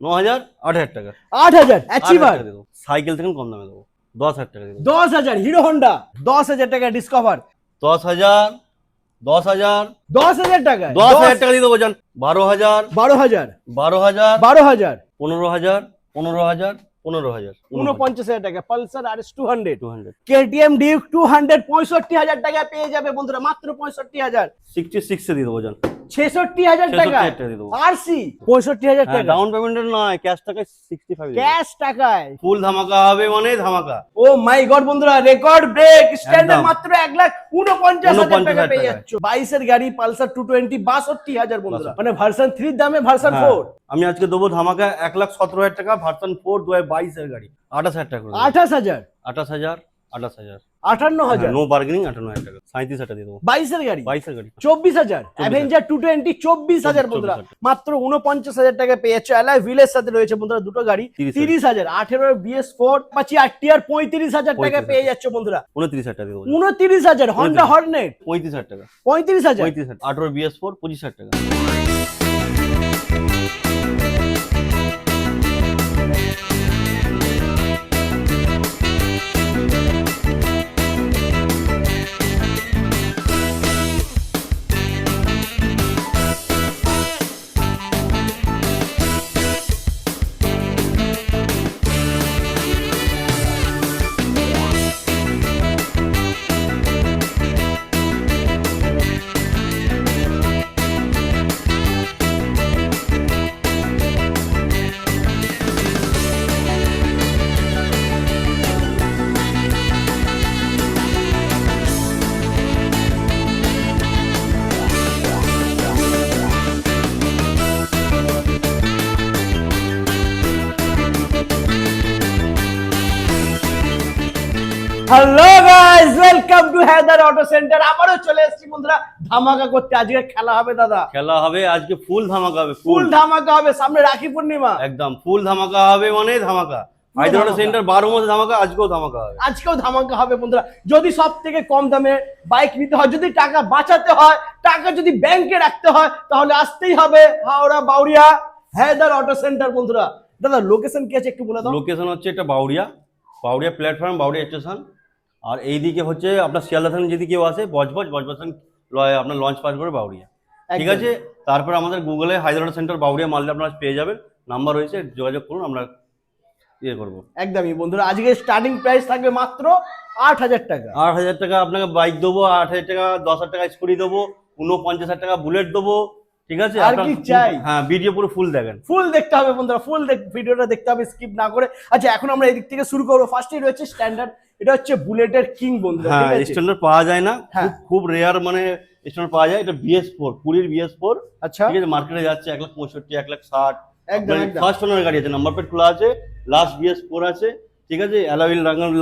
9,000 8,000 টাকা 8,000 achiever. Cycle থেকে কম দামে দেবো 10,000 টাকা দেবো। 10,000 হিরো হোন্ডা 10,000 টাকা ডিসকভার। 10,000 10,000 10,000 টাকা 10,000 টাকা দিয়ে দেবো জান। 12,000 12,000 12,000 12,000 15,000 15,000 15,000 49,000 টাকা পালসার RS 200 200 KTM ডিউক 200 65,000 টাকা পেয়ে যাবে বন্ধুরা, মাত্র 65,000। 66 এ দিয়ে দেবো জান। 66,000 টাকা 66,000 টাকা দিয়ে দেবো। আরসি 65,000 টাকা ডাউন পেমেন্টের নয়, ক্যাশ টাকায় 65 ক্যাশ টাকায়। ফুল ধামাকা হবে মানে ধামাকা। ও মাই গড বন্ধুরা, রেকর্ড ব্রেক স্ট্যান্ডার্ড একদম। মাত্র 1,49,000 টাকা পেয়ে 49,000 যাচ্ছ। 22 এর গাড়ি পালসার 220 62,000 বন্ধুরা, মানে ভার্সন 3 এর দামে ভার্সন 4। আমি আজকে দেবো ধামাকা 1,17,000 টাকা ভার্সন 4 2022 এর গাড়ি 28,000 টাকা করে 28,000 28,000 28,000 58,000 নো বার্গেনিং 58,000 টাকা 37,000 টাকা দিয়ে দেবো। 22 এর গাড়ি 22 এর গাড়ি 24,000 অ্যাভেঞ্জার 220 24,000 বন্ধুরা, মাত্র 49,000 টাকা পেয়ে যাচ্ছ। অ্যালয় হুইলের সাথে রয়েছে বন্ধুরা দুটো গাড়ি 30,000 18 BS4 Apache RTR 35,000 টাকা পেয়ে যাচ্ছ বন্ধুরা। 29,000 টাকা দিয়ে দেবো। 29,000 হন্ডা হর্নেট 35,000 টাকা 35,000 35,000 18 BS4 25,000 টাকা। Hello guys, welcome to Haidar auto centre. আবারও চলে এসেছি বন্ধুরা ধামাকা করতে। আজকে খেলা হবে দাদা, খেলা হবে আজকে, ফুল ধামাকা হবে। ফুল ধামাকা হবে, সামনে রাখি পূর্ণিমা, একদম ফুল ধামাকা হবে মানে ধামাকা। হায়দ্রাবাদ সেন্টার 12 মাসে ধামাকা, আজকেও ধামাকা হবে। আজকেও ধামাকা হবে বন্ধুরা। যদি সব থেকে কম দামে বাইক নিতে হয়, যদি টাকা বাঁচাতে হয়, টাকা যদি ব্যাংকে রাখতে হয়, তাহলে আসতেই হবে হাওড়া বাউরিয়া হায়দার অটো সেন্টার বন্ধুরা। দাদা লোকেশন কি আছে একটু বলে দাও। লোকেশন হচ্ছে এটা বাউরিয়া প্ল্যাটফর্ম, বাউরিয়া স্টেশন। আর এইদিকে হচ্ছে আপনার শিয়ালদা থেকে যদি কেউ আসে বজবজ আপনার লঞ্চ পাস করে বাউরিয়া, ঠিক আছে। তারপর আমাদের গুগলে হায়দ্রাবাদ সেন্টার বাউরিয়া মারলে আপনারা পেয়ে যাবেন, নাম্বার রয়েছে, যোগাযোগ করুন, আমরা ইয়ে করবো। একদমই বন্ধুরা, আজকে স্টার্টিং প্রাইস থাকবে মাত্র 8,000 টাকা। 8,000 টাকা আপনাকে বাইক দেবো, 8,000 টাকা 10,000 টাকা স্কুটি দেবো, 49,000 টাকা বুলেট দেবো, ঠিক আছে। আর কি চাই? হ্যাঁ, ভিডিও পুরো ফুল দেখেন, ফুল দেখতে হবে বন্ধুরা, ফুল ভিডিওটা দেখতে হবে স্কিপ না করে। আচ্ছা এখন আমরা এদিক থেকে শুরু করবো। ফার্স্টেই রয়েছে স্ট্যান্ডার্ড, এটা হচ্ছে বুলেটের কিং বন্ধুরা। হ্যাঁ, স্ট্যান্ডার্ড পাওয়া যায় না, হ্যাঁ। খুব রেয়ার মানে স্ট্যান্ডার্ড পাওয়া যায়। এটা BS4 20 BS4, আচ্ছা ঠিক আছে। মার্কেটে যাচ্ছে 1,65,000 1,60,000। একদম একদম ফার্স্ট ওনার গাড়ি আছে, নাম্বার প্লেট খোলা আছে, লাস্ট BS4 আছে, ঠিক আছে। অ্যালয়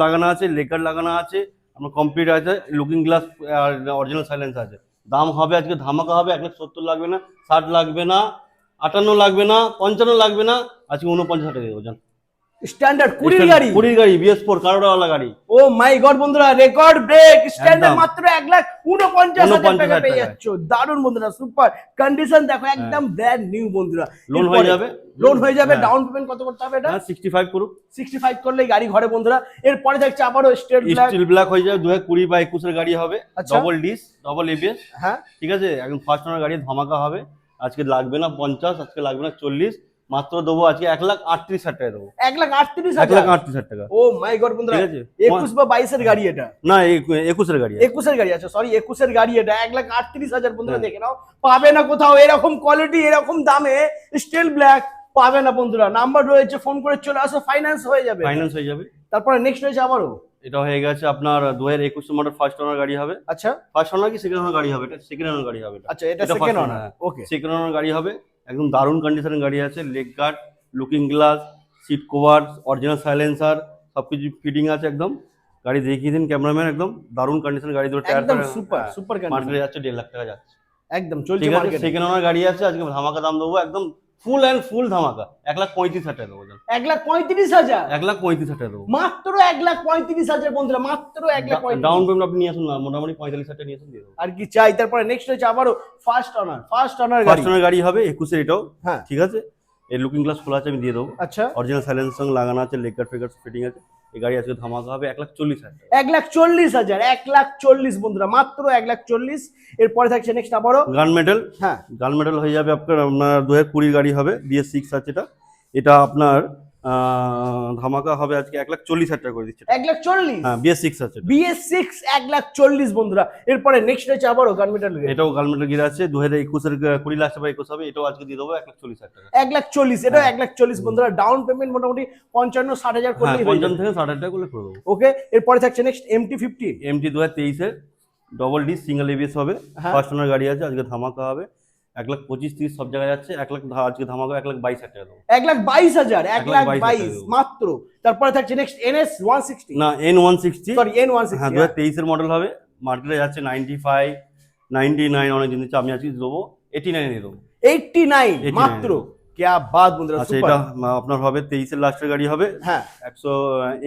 লাগানো আছে, লেকার লাগানো আছে, আপনার কমপ্লিট আছে, লুকিং গ্লাস আর অরিজিনাল সাইলেন্স আছে। দাম হবে আজকে ধামাকা হবে, 1,70,000 লাগবে না, 60 লাগবে না, 58 লাগবে না, 55 লাগবে না, আজকে 49,000 টাকা দেবো জান। স্ট্যান্ডার্ড 20 গাড়ি BS4 কারোড়াওয়ালা গাড়ি। ও মাই গড বন্ধুরা, রেকর্ড ব্রেক স্ট্যান্ডার্ড একদম। মাত্র 1,49,000 টাকা পেয়ে যাচ্ছ। দারুণ বন্ধুরা, সুপার কন্ডিশন দেখো, একদম ব্র্যান্ড নিউ বন্ধুরা। লোন হয়ে যাবে, লোন হয়ে যাবে। হ্যাঁ। ডাউন পেমেন্ট কত করতে হবে? এটা 65 করুক, 65 করলেই গাড়ি ঘরে বন্ধুরা। এরপরে দেখছি আবারও স্টিল ব্ল্যাক হয়ে যাবে, 2020 বা 21 এর গাড়ি হবে, আচ্ছা। ডবল ডিস ডবল ABS, হ্যাঁ ঠিক আছে। একদম ফার্স্ট ওনার গাড়ি ধামাকা হবে। আজকে লাগবে না 50, আজকে লাগবে না 40, মাত্র দেবো আজকে 1,38,000 টাকা দেবো। 1,38,000 1,38,000 টাকা। ও মাই গড বন্ধুরা, ঠিক আছে। 21 বা 22 এর গাড়ি এটা না, 21 এর গাড়ি। 21 এর গাড়ি, আচ্ছা সরি 21 এর গাড়ি এটা। 1,38,000 বন্ধুরা, হ্যাঁ। দেখে নাও। পাবে না কোথাও এরকম কোয়ালিটি, এরকম দামে স্টিল ব্ল্যাক পাবে না বন্ধুরা। নাম্বার রয়েছে, ফোন করে চলে আসো, ফাইন্যান্স হয়ে যাবে। ফাইন্যান্স হয়ে যাবে। তারপরে নেক্সট রয়েছে আবারও, এটা হয়ে গেছে আপনার 2021 মডেল ফার্স্ট ওনার গাড়ি হবে। আচ্ছা ফার্স্ট ওনার কি সেকেন্ড ওনার গাড়ি হবে? এটা সেকেন্ড ওনার গাড়ি হবে। আচ্ছা এটা second first owner, owner, okay. Second owner গাড়ি হবে, একদম দারুণ কন্ডিশনের গাড়ি আছে। Leg guard, looking glass, seat cover, original silencer, সবকিছু ফিটিং আছে একদম। গাড়ি দেখিয়ে দিন ক্যামেরাম্যান, একদম দারুণ কন্ডিশনের গাড়ি। দুটো টায়ার একদম সুপার সুপার কন্ডিশন, মার্কেটে যাচ্ছে 1.5 লাখ টাকা যাচ্ছে, একদম চলছে ঠিক আছে। মার্কেটে। সেকেন্ড ওনার গাড়ি আছে, আজকে ধামাকা দাম দেবো, একদম ফুল অ্যান্ড ফুল ধামাকা। 1,35,000 টাকা দেবো, 1,35,000 1,35,000 টাকা দেবো। মাত্র 1,35,000 বন্ধুরা, মাত্র 1,35,000। ডাউন পেমেন্ট আপনি নিয়ে আসুন না, মোটামুটি 45,000 টাকা নিয়ে আসুন, দিয়ে দেবো। আর কি চাই? তারপরে নেক্সট রয়েছে আবারও ফার্স্ট ওনার ফার্স্ট গাড়ি। ওনার গাড়ি হবে 21 এর, এটাও হ্যাঁ ঠিক আছে। এর লুকিং গ্লাস খোলা আছে, আমি দিয়ে দেবো। আচ্ছা, অরিজিনাল সাইলেন্সার সঙ্গে লাগানো আছে, লেকার ফেকার ফিটিং আছে। এই গাড়ি আজকে ধামাকা হবে 1,40,000 টাকা। 1,40,000, 1,40,000 বন্ধুরা, মাত্র 1,40,000। এরপরে থাকছে নেক্সট আবারও, গান মেডেল, হ্যাঁ গান মেডেল হয়ে যাবে আপনার 2020 গাড়ি হবে, BS6 আছে এটা। এটা আপনার ধামাকা হবে আজকে 1,40,000 টাকা করে দিচ্ছে। 1,40,000, হ্যাঁ, BS6 আছে এটা। BS6 1,40,000 বন্ধুরা। এরপরে নেক্সট হচ্ছে আবারও গানমেটাল, এটাও গালমেটের গিয়ে আছে, 2021 এর 20 লাখ টাকা 21 হবে। এটাও আজকে দিয়ে দেবো 1,40,000 টাকা। 1,40,000, এটা 1,40,000 বন্ধুরা। ডাউন পেমেন্ট মোটামুটি 55-60,000 হ্যাঁ, করলেই হয়ে 50 যাবে। থেকে 60,000 টাকা করলে করে দেবো। ওকে, এরপরে থাকছে next MT-50, MT 2023 double D single ABS হবে, হ্যাঁ। ফার্স্ট ওনার গাড়ি আছে, আজকে ধামাকা হবে 1,25,30 সব জায়গায় যাচ্ছে। 1 লাখ আজকে ধামাকা 1,22,000 টাকা দেবো। 1,22,000, 1,22,000 1,22,000 মাত্র। তারপরে থাকছে নেক্সট NS160, না, N160, সরি N160, হ্যাঁ 2023 এর মডেল হবে। মার্কেটে যাচ্ছে 95, 99 অনেক দিন দিচ্ছে, আমি আজকে দেবো 89 দিয়ে দেবো। 89 মাত্র। क्या बात বন্ধুরা, আচ্ছা, সুপার। এটা আপনার হবে 23 এর লাস্টের গাড়ি হবে, হ্যাঁ 100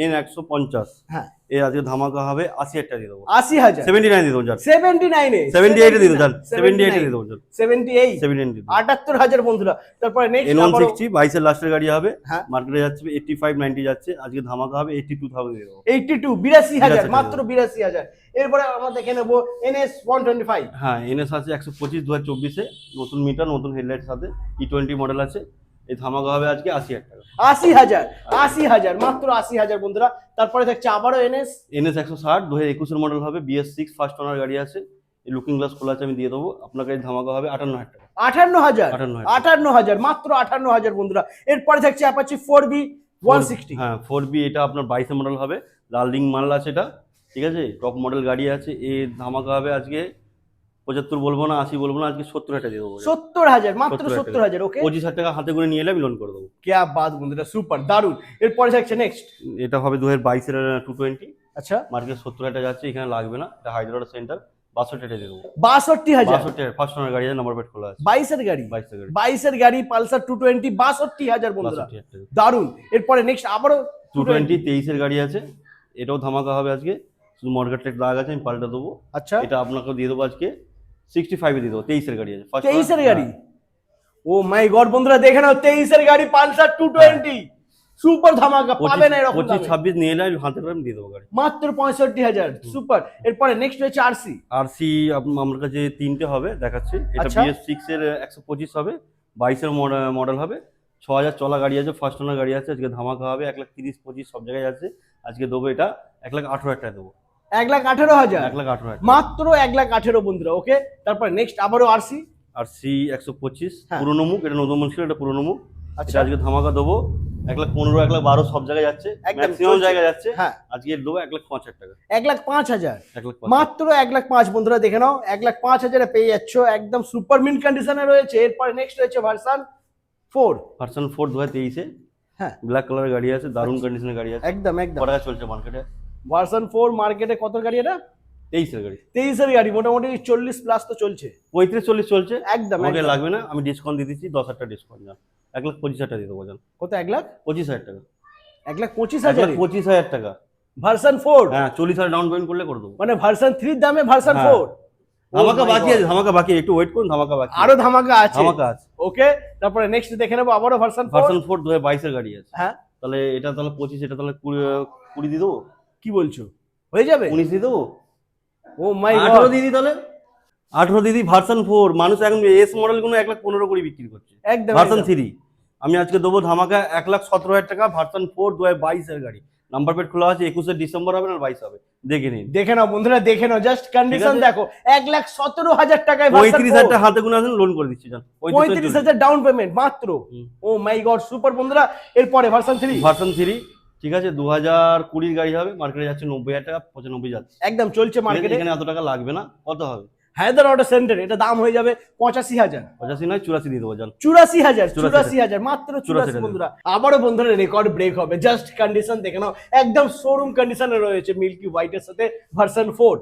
N150। হ্যাঁ, এ আজকে ধামাকা হবে 80,000 টাকা দিয়ে দেবো। 80,000, 79 দিয়ে দেবো, যান 79 এ, 78 দিয়ে দেবো, যান 78 দিয়ে দেবো, যান 78, 79 দিয়ে দেবো। 78,000 বন্ধুরা। তারপরে নেক্সট N160 22 এর লাস্টের গাড়ি হবে, হ্যাঁ মার্কেটে যাচ্ছে 85, 90 যাচ্ছে, আজকে ধামাকা হবে 82,000 দিয়ে দেবো। 82, 82,000 82,000 মাত্র 82,000। এরপরে আমরা দেখে নেব NS125, হ্যাঁ, NS আছে 125 2024 এ, নতুন মিটার নতুন হেডলাইটের সাথে, E20 মডেল আছে। এই ধামাকা হবে আজকে 80,000 টাকা। 80,000, 80,000 মাত্র 80,000 বন্ধুরা। তারপরে থাকছে আবারও NS, NS 160 2021 এর মডেল হবে, BS6 ফার্স্ট ওনার গাড়ি আছে। এই লুকিং গ্লাস খোলা আছে, আমি দিয়ে দেবো। আপনাকে এই ধামাকা হবে 58,000 টাকা। 58,000, 58,000 58,000 মাত্র 58,000 বন্ধুরা। এরপরে থাকছে অ্যাপাচি 4B 160, হ্যাঁ 4B, এটা আপনার 22 এর মডেল হবে, লাল রিং মাল আছে এটা, ঠিক আছে, টপ মডেল গাড়ি আছে। এই ধামাকা হবে আজকে 75 বলবো না, 80 বলবো না, আজকে 70,000 টাকা দিয়ে দেবো। 70,000 মাত্র 70,000 70,000। ওকে, 25,000 টাকা হাতে করে নিয়ে এলে আমি লোন করে দেবো। क्या बात বন্ধুরা, সুপার দারুন। এরপরে থাকছে নেক্সট, এটা হবে 2022 এর 220, আচ্ছা মার্কেট 70,000 টাকা যাচ্ছে, এখানে লাগবে না, এটা হায়দ্রাবাদ সেন্টার, 62,000 টাকা দিয়ে দেবো। 62,000, 62,000 ফার্স্ট ওনার গাড়ি আছে, নাম্বার প্লেট খোলা আছে। 22 এর গাড়ি, 22 এর গাড়ি, 22 এর গাড়ি পালসার 220, 62,000 বন্ধুরা, 62,000 টাকা। দারুন। এরপরে নেক্সট আবারও 220 23 এর গাড়ি আছে, এটাও ধামাকা হবে আজকে, শুধু মর্গার টেক দাগ আছে, আমি পাল্টে দেবো। আচ্ছা, এটা আপনাকে দিয়ে দেবো আজকে 65 এ দিয়ে দেবো। 23 এর গাড়ি আছে, first 23 এর owner, গাড়ি। ও মাই গড বন্ধুরা, দেখে নাও 23 এর গাড়ি পালসার 220, সুপার ধামাকা, পাবে না এরকম 25 দামে। 26 নিয়ে এলে আমি হাতে করে আমি দিয়ে দেবো গাড়ি। মাত্র 65,000, সুপার। এরপরে নেক্সট হচ্ছে আরসি, আরসি আমার কাছে 3টে হবে, দেখাচ্ছি। এটা আচ্ছা। BS6 এর 125 হবে, 22 এর মডেল হবে, 6,000 চলা গাড়ি আছে, ফার্স্ট ওনার গাড়ি আছে, আজকে ধামাকা হবে 1,30 25 সব জায়গায় আছে। আজকে দেবো এটা 1,18,000 টাকা দেবো। 1,18,000, 1,18,000 মাত্র 1,18,000 বন্ধুরা। ওকে, তারপরে নেক্সট আবারও আরসি, আরসি 125 হ্যাঁ। পুরোনো মুখ, এটা নতুন মুখ ছিল, এটা পুরোনো মুখ। আচ্ছা। এটা আজকে ধামাকা দেবো 1,15,000 1,12,000 সব জায়গায় যাচ্ছে, একদম ম্যাক্সিমাম চলছে। জায়গায় যাচ্ছে। হ্যাঁ, আজকে দেবো 1,05,000 টাকা। 1,05,000, 1,05,000 মাত্র 1,05,000 বন্ধুরা। দেখে নাও 1,05,000 পেয়ে যাচ্ছ, একদম সুপার মিন কন্ডিশনে রয়েছে। এরপরে নেক্সট রয়েছে ভার্সন 4, ভার্সন 4 2023 এ, হ্যাঁ ব্ল্যাক কালারের গাড়ি আছে, দারুণ কন্ডিশনের গাড়ি আছে। একদম একদম। কত টাকা চলছে মার্কেটে? ভার্সন 4 মার্কেটে কত গাড়ি এটা? 23 এর গাড়ি। 23 এর গাড়ি, মোটামুটি 40 প্লাস তো চলছে। 35-40 চলছে। একদম আমাকে একদম। লাগবে না, আমি ডিসকাউন্ট দিয়ে দিচ্ছি, 10,000 টাকা ডিসকাউন্ট, যান 1,25,000 টাকা দিয়ে দেবো, যান কত? 1,00,000, 25,000 টাকা। 1,25,000, 1,25,000 টাকা। ভার্সন 4, হ্যাঁ, 40,000 ডাউন পেমেন্ট করলে করে দেবো। মানে ভার্সন 3 দামে ভার্সন হ্যাঁ। 4। ধামাকা বাকি আছে, ধামাকা বাকি, একটু ওয়েট করুন, ধামাকা বাকি আরো ধামাকা আছে। ধামাকা আছে। ওকে, তারপরে নেক্সট দেখে নেবো আবারও ভার্সন 4। ভার্সন 4 2022 এর গাড়ি আছে। হ্যাঁ, তাহলে এটা তাহলে 25, এটা তাহলে 20 দিয়ে দেবো। কি বলছো, হয়ে যাবে? 19 দিয়ে দেবো। ও মাই 18 গড, দিয়ে দিই তাহলে। 18 দিয়ে দিই। ভার্সন 4 মানুষ এখন এস মডেল গুলো 1,15,000 করে বিক্রি করছে। একদম ভার্সন একদম। 3 আমি আজকে দেবো ধামাকা 1,17,000 টাকা। ভার্সন 4 2022 এর গাড়ি, নাম্বার প্লেট খোলা আছে, 21 ডিসেম্বর হবে না 22 হবে, দেখে নিন। দেখে নাও বন্ধুরা, দেখে নাও, জাস্ট কন্ডিশন আছে। দেখো। 1,17,000 টাকায় ভার্সন 35,000 টাকা হাতে গুনে আসেন, লোন করে দিচ্ছি, জান 35,000 ডাউন পেমেন্ট মাত্র। ও মাই গড, সুপার বন্ধুরা। এরপরে ভার্সন 3, ভার্সন 3 ঠিক আছে, 2020 গাড়ি হবে, মার্কেটে যাচ্ছে 90,000 টাকা, 95 যাচ্ছে। একদম চলছে মার্কেটে। এখানে এত টাকা লাগবে না, কত হবে? হায়দার অটো সেন্টার, এটা দাম হয়ে যাবে 85,000, 85 নয় 84 দিয়ে দেবো, জান 84,000, 84,000 84,000 মাত্র 84 84,000 বন্ধুরা। আবারও বন্ধুরা রেকর্ড ব্রেক হবে, জাস্ট কন্ডিশন দেখে নাও, একদম শোরুম কন্ডিশনে রয়েছে মিল্কি হোয়াইটের সাথে ভার্সন 4।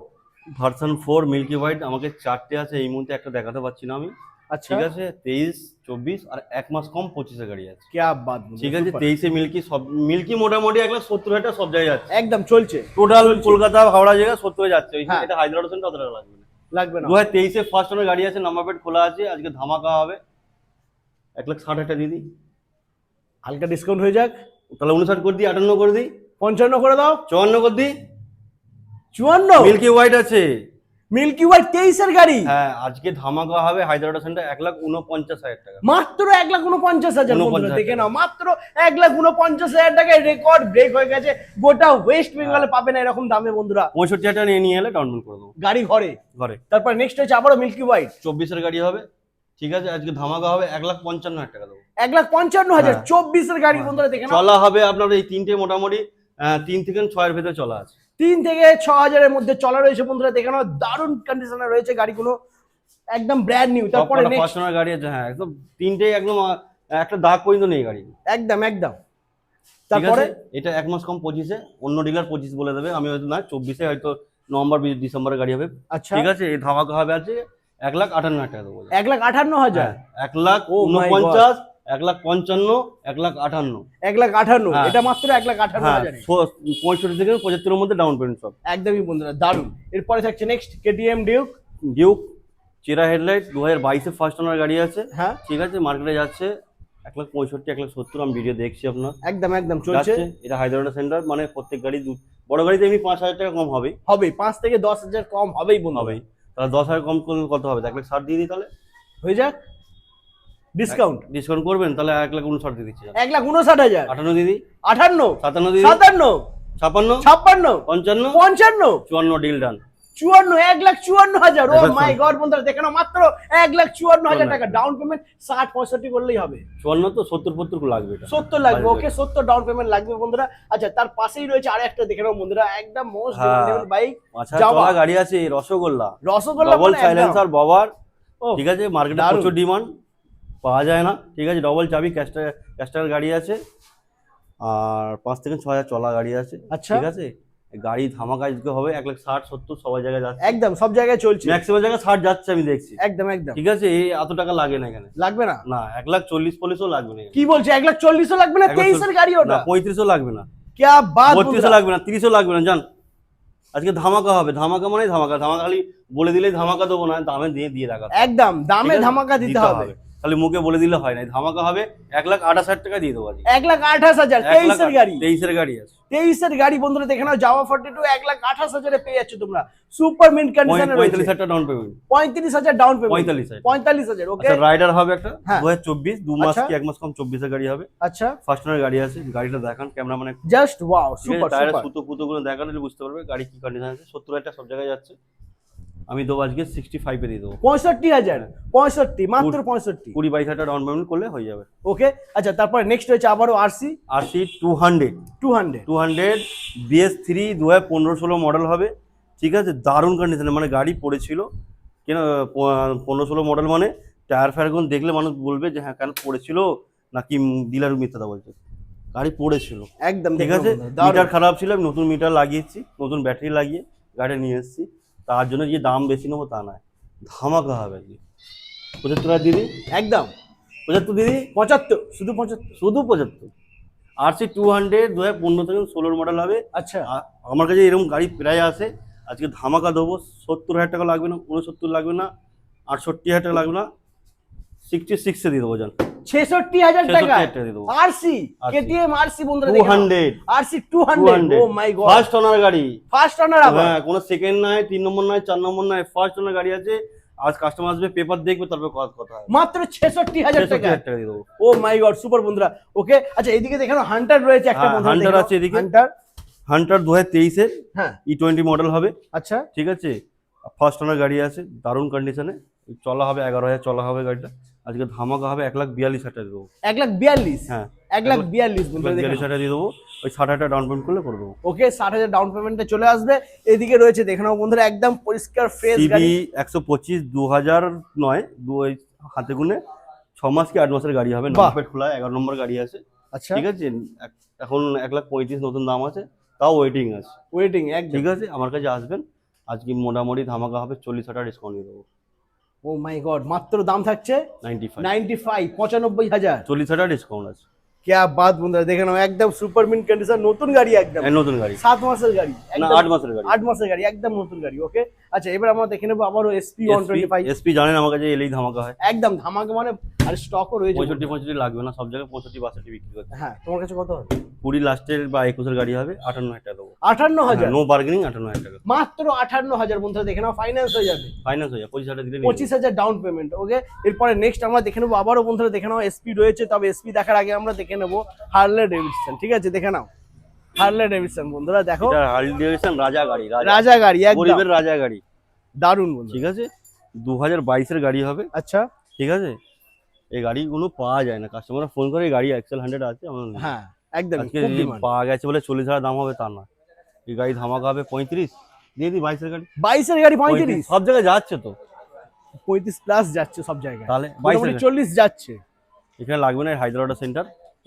ভার্সন 4 মিল্কি হোয়াইট আমাকে 4টে আছে, এই মুহূর্তে একটা দেখাতে পাচ্ছি না আমি, আচ্ছা, ঠিক আছে। 23 24 আর 1 মাস কম 25 এ গাড়ি আছে, কি বাত বন্ধুরা, ঠিক আছে। super। 23 এ মিল্কি, সব মিল্কি মোটামুটি 1,70,000 টাকা সব জায়গায় যাচ্ছে, একদম চলছে, টোটাল কলকাতা হাওড়া জায়গা 70 এ যাচ্ছে। হ্যাঁ। এটা হায়দ্রাবাদ সেন্টার, অত টাকা লাগবে না। লাগবে না। 2023 এ ফার্স্ট ওনার গাড়ি আছে, নাম্বার প্লেট খোলা আছে, আজকে ধামাকা হবে 1,60,000 টাকা দিয়ে দিই। হালকা ডিসকাউন্ট হয়ে যাক, তাহলে 59 করে দিই, 58 করে দিই, 55 করে দাও, 54 করে দিই। 54। মিল্কি হোয়াইট আছে। মিল্কি হোয়াইট 23 এর গাড়ি, হ্যাঁ আজকে ধামাকা হবে হায়দ্রাবাদ সেন্টার 1,49,000 টাকা। মাত্র 1,49,000 বন্ধুরা 49,000 দেখে নাও, মাত্র 1,49,000 টাকায় রেকর্ড ব্রেক হয়ে গেছে। গোটা ওয়েস্ট বেঙ্গলে পাবে না এরকম দামে বন্ধুরা। 65,000 টাকা নিয়ে এলে ডাউন পেমেন্ট করে দেবো গাড়ি ঘরে। ঘরে। তারপর নেক্সট হচ্ছে আবারও মিল্কি হোয়াইট 24 এর গাড়ি হবে, ঠিক আছে, আজকে ধামাকা হবে 1,55,000 টাকা দেবো। 1,55,000, হ্যাঁ। 24 এর গাড়ি বন্ধুরা দেখে নাও। চলা হবে আপনার এই তিনটে মোটামুটি 3 থেকে 6 এর ভেতরে চলা আছে। 3 থেকে 6,000 এর মধ্যে চলা রয়েছে বন্ধুরা দেখে নাও, দারুণ কন্ডিশনে রয়েছে গাড়িগুলো, একদম ব্র্যান্ড নিউ। তারপরে ফার্স্ট নেক্সট ওনার গাড়ি আছে, হ্যাঁ একদম তিনটে একদম একটা দাগ পর্যন্ত নেই গাড়ি। একদম একদম। তারপরে তারপরে এটা 1 মাস কম 25-এ, অন্য ডিলার 25 বলে দেবে, আমি হয়তো না 24-এ হয়তো নভেম্বর ডিসেম্বরে গাড়ি হবে, আচ্ছা ঠিক আছে। এই ধামাকা হবে আছে 1,58,000 টাকা দেবো। 1,58,000, 1,49,000, 1,55,000, 1,58,000। 1,58,000, হ্যাঁ। এটা মাত্র 1,58,000। 65 থেকে 75-এর মধ্যে ডাউন পেমেন্ট সব। একদমই বন্ধুরা দারুণ। এরপরে থাকছে নেক্সট কেটিএম ডিউক। ডিউক চেরা হেডলাইট 2022-এ ফার্স্ট ওনার গাড়ি আছে, হ্যাঁ ঠিক আছে, মার্কেটে যাচ্ছে 1,65,000, 1,70,000, আমি ভিডিও দেখছি আপনার একদম একদম চলছে। যাচ্ছে। এটা হায়দ্রাবাদ সেন্টার, মানে প্রত্যেক গাড়ি বড় গাড়িতে এমনি 5,000 টাকা কম হবেই, হবে 5 থেকে 10,000 কম হবেই বন্ধু। হবেই। তাহলে 10,000 কম করলে কত হবে? 1,60,000 দিয়ে দিই তাহলে, হয়ে যাক ডিসকাউন্ট। ডিসকাউন্ট করবেন তাহলে 1,59,000 দিয়ে দিচ্ছি। 1,59,000, 58 দিয়ে দিই, 58, 57 দিয়ে দিই, 57, 56, 56, 55, 55, 54, ডিল ডান। 54, 1,54,000। ও একদম। মাই গড বন্ধুরা দেখে নাও, মাত্র 1,54,000 টাকা ডাউন পেমেন্ট, 60-65 করলেই হবে। 54 তো 70-75 লাগবে এটা। 70 লাগবে, ওকে 70 ডাউন পেমেন্ট লাগবে বন্ধুরা। আচ্ছা তার পাশেই রয়েছে আরেকটা দেখে নাও বন্ধুরা, একদম মোস্ট হ্যাঁ। ডিমান্ডেবল বাইক, আচ্ছা যাওয়া। চলা গাড়ি আছে রসগোল্লা, রসগোল্লা ডবল মানে একদম। সাইলেন্সার বাবার, ও, ঠিক আছে, মার্কেটে দারুণ। প্রচুর ডিমান্ড, পাওয়া যায় না, ঠিক আছে। ডবল চাবি ক্যাস্টার গাড়ি আছে, আর 5 থেকে 6,000 চলা গাড়ি আছে, আচ্ছা। ঠিক আছে। গাড়ি ধামাকা আজকে হবে 1,60-70 সবাই জায়গায় যাচ্ছে, একদম সব জায়গায় চলছে, ম্যাক্সিমাম জায়গায় 60 যাচ্ছে আমি দেখছি, একদম একদম। ঠিক আছে। এই এত টাকা লাগে না এখানে, লাগবে না, না 1,40,000-45,000 লাগবে না এখানে। কি বলছে 1,40,000 লাগবে না? 23 এর গাড়ি না ওটা, 35,000 লাগবে না, क्या बात 32,000 লাগবে না, 30,000 লাগবে না, জান। আজকে ধামাকা হবে, ধামাকা মানে ধামাকা, ধামাকা খালি বলে দিলেই ধামাকা দেবো না, দামে দিয়ে রাখা, একদম দামে ঠিক আছে? ধামাকা দিতে হবে। খালি মুখে বলে দিলে হয় না, ধামাকা হবে 1,28,000 টাকা দিয়ে দেবো আজকে। 1,28,000, 23 এর গাড়ি, 23 এর গাড়ি আছে, 23 এর গাড়ি বন্ধুরা দেখে নাও, জাভা 42 1,28,000 এ পেয়ে যাচ্ছ তোমরা, সুপার মিন্ট কন্ডিশনে রয়েছে। 45,000 টাকা ডাউন পেমেন্ট, 35,000 ডাউন পেমেন্ট, 45,000। 45,000, ওকে। আচ্ছা রাইডার হবে একটা হ্যাঁ। 2024, 2 মাস আচ্ছা। কি 1 মাস কম 24 এর গাড়ি হবে, আচ্ছা ফার্স্ট ওনার গাড়ি আছে। গাড়িটা দেখান ক্যামেরা, মানে জাস্ট ওয়াও, সুপার টায়ারের সুপার। সুতো ফুতো গুলো দেখান, তাহলে বুঝতে পারবে গাড়ি কি কন্ডিশন আছে। 70,000 টাকা সব জায়গায় যাচ্ছে, আমি দেবো আজকে 65 এ দিয়ে দেবো। 65,000, 65, মাত্র 65, 20-22,000 টাকা ডাউন পেমেন্ট করলে হয়ে যাবে। ওকে। আচ্ছা তারপরে নেক্সট হচ্ছে আবারও আরসি আরসি 200 200, BS3 2015-16 মডেল হবে, ঠিক আছে। দারুণ কন্ডিশনে, মানে গাড়ি পড়েছিল কেন, 15-16 মডেল, মানে টায়ার ফায়ারগুলো দেখলে মানুষ বলবে যে হ্যাঁ কেন পড়েছিল, নাকি ডিলার মিথ্যাটা বলছে, গাড়ি পড়েছিল, একদম ঠিক আছে। মিটার খারাপ ছিল, আমি নতুন মিটার লাগিয়েছি, নতুন ব্যাটারি লাগিয়ে গাড়ি নিয়ে এসেছি, তার জন্য যে দাম বেশি নেবো তা নয়, ধামাকা হবে আর কি। 75 টাকা দিদি, একদম 75 দিদি, 75, শুধু 75। শুধু 75। আরসি 200 2015 থেকে 16 মডেল হবে। আচ্ছা আমার কাছে এরকম গাড়ি প্রায় আছে, আজকে ধামাকা দেবো। 70,000 টাকা লাগবে না, 69 লাগবে না, 68,000 টাকা লাগবে না, 66 এ দিয়ে দেবো, জান। 66,000 টাকা 66,000 টাকা দিয়ে দেবো। আরসি, কেটিএম আরসি বন্ধুরা দেখে নাও। 200, আরসি 200, ও মাই গড, ফার্স্ট ওনার গাড়ি, ফার্স্ট অনার আবার। হ্যাঁ, কোনো সেকেন্ড নাই, 3 নম্বর নাই, 4 নম্বর নাই, ফার্স্ট ওনার গাড়ি আছে। আজ কাস্টমার আসবে, পেপার দেখবে, তারপর কথা হবে। মাত্র 66,000 টাকা, 66,000 টাকা দিয়ে দেবো। ও মাই গড, সুপার বন্ধুরা, ওকে। আচ্ছা এইদিকে দেখে নাও হান্টার রয়েছে একটা হ্যাঁ, বন্ধুরা, হান্টার দেখে নাও। আছে এদিকে। হান্টার, 2023 এর হ্যাঁ E20 মডেল হবে, আচ্ছা ঠিক আছে। ফার্স্ট ওনার গাড়ি আছে, দারুণ কন্ডিশনে, চলা হবে 11,000 চলা হবে গাড়িটা। আজকে ধামাকা হবে 1,42,000 টাকা দিয়ে দেবো। 1,42, হ্যাঁ 1,42 বন্ধুরা দেখে নাও। 42,000 টাকা দিয়ে দেবো, ওই 60,000 টাকা ডাউন পেমেন্ট করলে করে দেবো। ওকে 60,000 ডাউন পেমেন্টে চলে আসবে। এদিকে রয়েছে দেখে নাও বন্ধুরা, একদম পরিষ্কার ফ্রেশ গাড়ি, সিবি 125 2009, হাতে গুনে 6 মাস কি 8 মাসের গাড়ি হবে, বাহ। নাম্বার খোলা, 11 নম্বর গাড়ি আছে, আচ্ছা ঠিক আছে। এখন 1,35,000 নতুন দাম আছে, তাও ওয়েটিং আছে, ওয়েটিং একদম। ঠিক আছে। আমার কাছে আসবেন, আজকে মোটামুটি ধামাকা হবে, 40,000 টাকা ডিসকাউন্ট দিয়ে দেবো। ও মাই গড, মাত্র দাম থাকছে 95, 95, 95,000, 40,000 টাকা ডিসকাউন্ট আছে। क्या बात বন্ধুরা, দেখে নাও একদম সুপার মিন্ট কন্ডিশন, নতুন গাড়ি একদম, নতুন গাড়ি 7 মাসের গাড়ি, না একদম 8 মাসের গাড়ি। 8 মাসের গাড়ি, একদম নতুন গাড়ি। ওকে, আচ্ছা এবার আমরা দেখে নেবো আবারও এসপি 125। এসপি জানেন আমার কাছে এলেই ধামাকা হয়। একদম ধামাকা মানে, আর স্টকও রয়েছে। 65 লাগবে না, সব জায়গায় 65 বিক্রি করতে। হ্যাঁ, তোমার কাছে কত হবে? 20 লাস্টের বা 21 গাড়ি হবে 58,000 টাকা দেবো। 58,000, নো বার্গেনিং, 58,000 টাকা মাত্র 58,000 বন্ধুরা, দেখে নাও ফাইন্যান্স হয়ে যাবে, ফাইন্যান্স হয়ে যায়, 25,000 দিলে নিয়ে 25,000 ডাউন পেমেন্ট। ওকে, এরপরে নেক্সট আমরা দেখে নেবো আবারও বন্ধুরা, দেখে নাও এসপি রয়েছে, তবে এসপি দেখার আগে আমরা দেখে নেবো হার্লে ডেভিডসন। ঠিক আছে, দেখে নাও হার্লে ডেভিডসন বন্ধুরা, দেখো এটা হার্লি ডেভিডসন রাজা গাড়ি, রাজা গাড়ি, একদম গরিবের রাজা গাড়ি, দারুণ বন্ধু। ঠিক আছে। 2022 এর গাড়ি হবে, আচ্ছা, ঠিক আছে। এই গাড়িগুলো পাওয়া যায় না, কাস্টমাররা ফোন করে এই গাড়ি এক্সেল 100 আছে আমার নেই। হ্যাঁ একদম আজকে খুব যদি ডিমান্ড। পাওয়া গেছে বলে 40,000 দাম হবে তা না, এই গাড়ি ধামাকা হবে 35 দিয়ে দিই। 22 এর গাড়ি, 22 এর গাড়ি 35, সব জায়গায় যাচ্ছে তো, 35 প্লাস যাচ্ছে সব জায়গায়, তাহলে 22 মোটামুটি 40 যাচ্ছে। এখানে লাগবে না, হায়দ্রাবাদ সেন্টার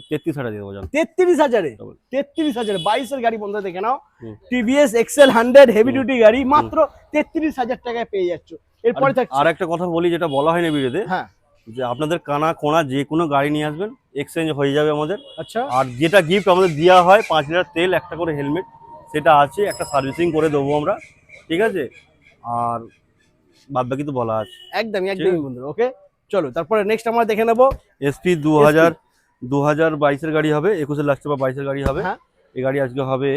33,000 দিয়ে দেবো জান। 33,000-এ, Double। 33,000-এ 22 এর গাড়ি বন্ধুরা, দেখে নাও হুম। টিভিএস এক্সেল 100 হেভি ডিউটি গাড়ি মাত্র 33,000 টাকায় পেয়ে যাচ্ছ। এরপরে থাকছে, আর একটা কথা বলি যেটা বলা হয়নি ভিডিওতে, হ্যাঁ যে আপনাদের কানা কোনা যে কোনো গাড়ি নিয়ে আসবেন, এক্সচেঞ্জ হয়ে যাবে আমাদের। আচ্ছা, আর যেটা গিফট আমাদের দেওয়া হয় 5 লিটার তেল, একটা করে হেলমেট, সেটা আছে, একটা সার্ভিসিং করে দেবো আমরা, ঠিক আছে। আর বাদ বাকি তো বলা আছে। একদমই ঠিক একদমই আছে। বন্ধুরা। ওকে, চলো তারপরে নেক্সট আমরা দেখে নেবো এসপি 2022 এর গাড়ি হবে, 21 লাস্ট বা 22 এর গাড়ি হবে। হ্যাঁ, এই গাড়ি আজকে হবে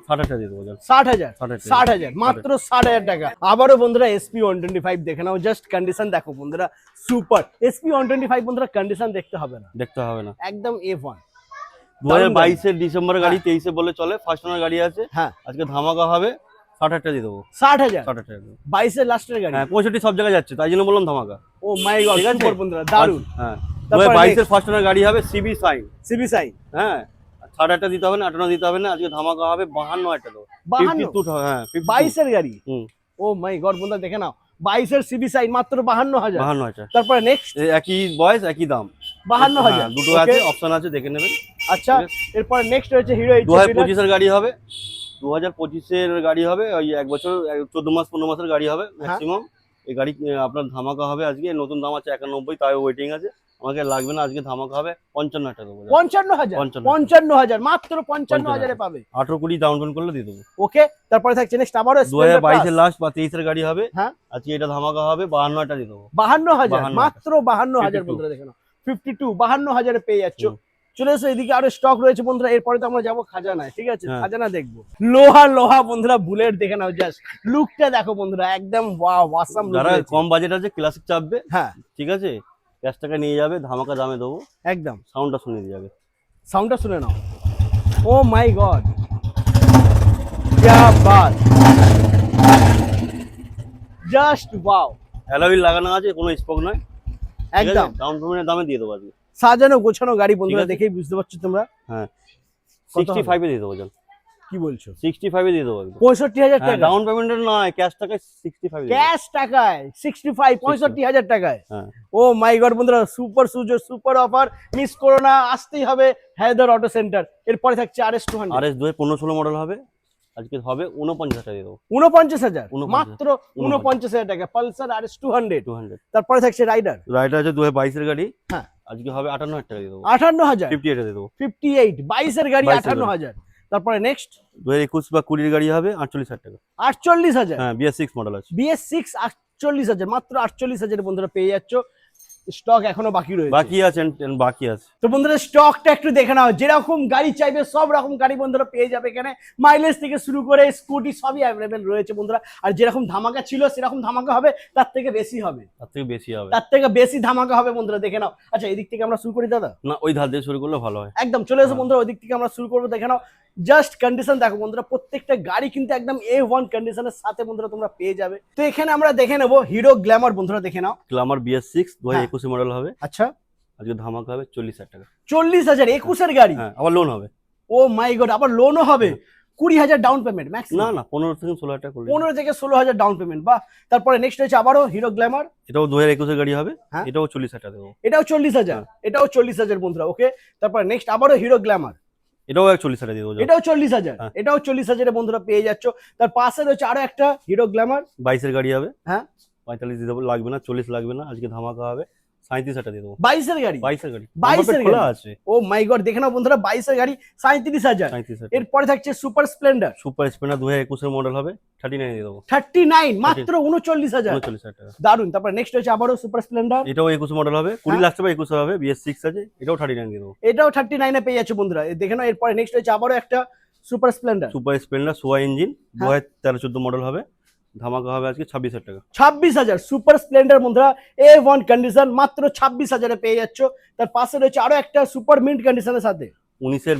60,000 টাকা দিয়ে দেবো জান। 60,000, 60,000 60,000, মাত্র 60,000 টাকা। আবারও বন্ধুরা এসপি 125 দেখে নাও, জাস্ট কন্ডিশন দেখো বন্ধুরা, সুপার। এসপি 125 বন্ধুরা কন্ডিশন দেখতে হবে না, দেখতে হবে না। একদম F1। 2022 এর ডিসেম্বরের গাড়ি, 23 বলে চলে, ফার্স্ট ওনার গাড়ি আছে, হ্যাঁ, আজকে ধামাকা হবে 60,000 টাকা দিয়ে দেবো। 60,000, 60,000 টাকা দেবো। 22 এর লাস্টের গাড়ি। হ্যাঁ 65 সব জায়গায় যাচ্ছে, তাই জন্য বললাম ধামাকা। ও মাই গড, ঠিক আছে? সুপার বন্ধুরা, দারুণ। হ্যাঁ, তারপরে 2022 এর ফার্স্ট ওনার গাড়ি হবে সিবি সাইন। সিবি সাইন, হ্যাঁ, 60,000 টাকা দিতে হবে না, 58 দিতে হবে না, আজকে ধামাকা হবে 52,000 টাকা দেবো। 52, 52, হ্যাঁ 22 এর গাড়ি। হুম, ও মাই গড বন্ধুরা, দেখে নাও 22 এর সিবি সাইন মাত্র 52,000। 52,000। তারপরে নেক্সট একই বয়স একই দাম, 52,000, হ্যাঁ, দুটো আছে, অপশন আছে, দেখে নেবেন। আচ্ছা, এরপরে নেক্সট রয়েছে হিরো 2025 এর গাড়ি হবে, 2025 এর গাড়ি হবে, ওই 1 বছর 14 মাস 15 মাসের গাড়ি হবে ম্যাক্সিমাম। এই গাড়ি আপনার ধামাকা হবে আজকে, নতুন দাম আছে 91, তাই ওয়েটিং আছে, আমাকে লাগবে না, আজকে ধামাকা হবে 55,000 টাকা দেবো। 55,000, 55,000, 55,000, মাত্র 55,000-এ পাবে। 18-20 ডাউন পেমেন্ট করলে দিয়ে দেবো। ওকে, তারপরে থাকছে নেক্সট আবারও 2022 এর লাস্ট বা 23 এর গাড়ি হবে, হ্যাঁ, আজকে এটা ধামাকা হবে 52,000 টাকা দিয়ে দেবো। 52,000, 52,000, মাত্র 52,000 52 বন্ধুরা, দেখে নাও 52, 52,000-এ পেয়ে যাচ্ছ। হুম। চলে এসো, এদিকে আরো স্টক রয়েছে বন্ধুরা, এরপরে তো আমরা যাবো খাজানায়। ঠিক আছে, হ্যাঁ। খাজানা দেখবো। লোহা লোহা বন্ধুরা, বুলেট দেখে নাও, জাস্ট লুকটা দেখো বন্ধুরা, একদম ওয়াও, ওয়াসাম লুক। যারা কম বাজেট আছে ক্লাসিক চাপবে, হ্যাঁ ঠিক আছে, ক্যাশ টাকা নিয়ে যাবে, ধামাকা দামে দেবো, একদম, সাউন্ডটা শুনে দিয়ে যাবে। সাউন্ডটা শুনে নাও। ও মাই গড, क्या बात, জাস্ট ওয়াও, অ্যালয় লাগানো আছে, কোনো স্পোক নয়, একদম ডাউন পেমেন্টের দামে দিয়ে দেবো আজকে। সাজানো গোছানো গাড়ি বন্ধুরা, আছে। দেখেই বুঝতে পারছো তোমরা। হ্যাঁ, কত হবে? 65 এ দিয়ে দেবো জান। কি বলছো? 65 এ দিয়ে দেবো একদম। 65,000 টাকা ডাউন পেমেন্টের নয়, ক্যাশ টাকায় 65 দিয়ে দেবো। ক্যাশ টাকায় 65, 65,000 টাকায়। হ্যাঁ, ও মাই গড বন্ধুরা, সুপার সুযোগ, সুপার অফার, মিস করো না, আসতেই হবে হায়দার অটো সেন্টার। এরপরে থাকছে RS 200, RS 2015-16 মডেল হবে, আজকে হবে 49,000 টাকা দিয়ে দেবো। 49,000, 49,000, মাত্র 49,000 টাকা, পালসার RS 200। 200। তারপরে থাকছে রাইডার, রাইডার আছে 2022 এর গাড়ি, হ্যাঁ, আজকে হবে 58,000 টাকা দিয়ে দেবো। 58,000, 58 এ দিয়ে দেবো। 58, 22 এর গাড়ি 22 এর গাড়ি। 58,000। তারপরে নেক্সট 2021 বা 20 এর গাড়ি হবে 48,000 টাকা। 48,000, হ্যাঁ, BS6 মডেল আছে। BS6 48,000, মাত্র 48,000 বন্ধুরা পেয়ে যাচ্ছ। স্টক এখনো বাকি রয়েছে। বাকি আছে, বাকি আছে। তো বন্ধুরা স্টকটা একটু দেখে নাও, যেরকম গাড়ি চাইবে সব রকম গাড়ি বন্ধুরা পেয়ে যাবে এখানে। মাইলেজ থেকে শুরু করে স্কুটি সবই অ্যাভেলেবেল রয়েছে বন্ধুরা। আর যেরকম ধামাকা ছিল সেরকম ধামাকা হবে, তার থেকে বেশি হবে, তার থেকে বেশি হবে, তার থেকে বেশি ধামাকা হবে বন্ধুরা, দেখে নাও। আচ্ছা, এদিক থেকে আমরা শুরু করি দাদা? না ওই ধার দিয়ে শুরু করলে ভালো হয়। একদম চলে এসো বন্ধুরা, ওই দিক থেকে আমরা শুরু করবো, দেখে নাও। জাস্ট কন্ডিশন দেখো বন্ধুরা, প্রত্যেকটা গাড়ি কিন্তু একদম A1 কন্ডিশনের সাথে বন্ধুরা তোমরা পেয়ে যাবে। তো এখানে আমরা দেখে নেবো হিরো গ্ল্যামার বন্ধুরা, দেখে নাও। গ্ল্যামার BS6 2021 মডেল হবে, আচ্ছা, আজকে ধামাকা হবে 40,000 টাকা। 40,000, 21-এর গাড়ি। হ্যাঁ, আবার লোন হবে। ও মাই গড, আবার লোনও হবে। 20,000 ডাউন পেমেন্ট ম্যাক্স, না না, 15 থেকে 16,000 টাকা করলে। 15 থেকে 16,000 ডাউন পেমেন্ট, বাহ। তারপরে নেক্সট হচ্ছে আবারও হিরো গ্ল্যামার, এটাও 2021 এর গাড়ি হবে, হ্যাঁ। এটাও 40,000 টাকা দেবো। এটাও 40,000, এটাও 40,000 বন্ধুরা। ওকে, তারপরে নেক্সট আবারও হিরো গ্ল্যামার, এটাও 40,000 টাকা দিয়ে দেবো। এটাও 40,000, হ্যাঁ। এটাও 40,000 বন্ধুরা পেয়ে যাচ্ছ। তার পাশে রয়েছে আরো একটা হিরো গ্ল্যামার, 22 এর গাড়ি হবে, হ্যাঁ, 45 দিয়ে দেবো, লাগবে না, 40 লাগবে না, আজকে ধামাকা হবে 37,000 দিয়ে দেবো। 22-এর গাড়ি, 22 গাড়ি, 22 নাম্বার এর খোলা গাড়ি। আছে। ও মাই গড, দেখে নাও বন্ধুরা, 22-এর গাড়ি 37,000। 37,000 এরপরে থাকছে সুপার স্প্লেন্ডার সুপার স্প্লেন্ডার 2021 এর মডেল হবে, 39 দিয়ে দেবো। 39, মাত্র 39,000। 39,000 টাকা। দারুন। তারপর নেক্সট হচ্ছে আবারও সুপার স্প্লেন্ডার, এটাও 21 মডেল হবে, 20 হ্যাঁ। লাখ টাকা 21 হবে, BS6 আছে, এটাও 39 দিয়ে দেবো। এটাও 39-এ পেয়ে যাচ্ছে বন্ধুরা। দেখে নাও এরপরে নেক্সট হচ্ছে আবারও একটা সুপার স্প্লেন্ডার, সুপার স্প্লেন্ডার সোয়া ইঞ্জিন, হ্যাঁ। 2013-14 মডেল হবে, ধামাকা হবে আজকে 26,000 টাকা। 26,000 সুপার স্প্লেন্ডার বন্ধুরা, A1 কন্ডিশন, মাত্র 26,000-এ পেয়ে যাচ্ছ। তার পাশে রয়েছে আরো একটা সুপার মিন্ট কন্ডিশনের সাথে 19-এর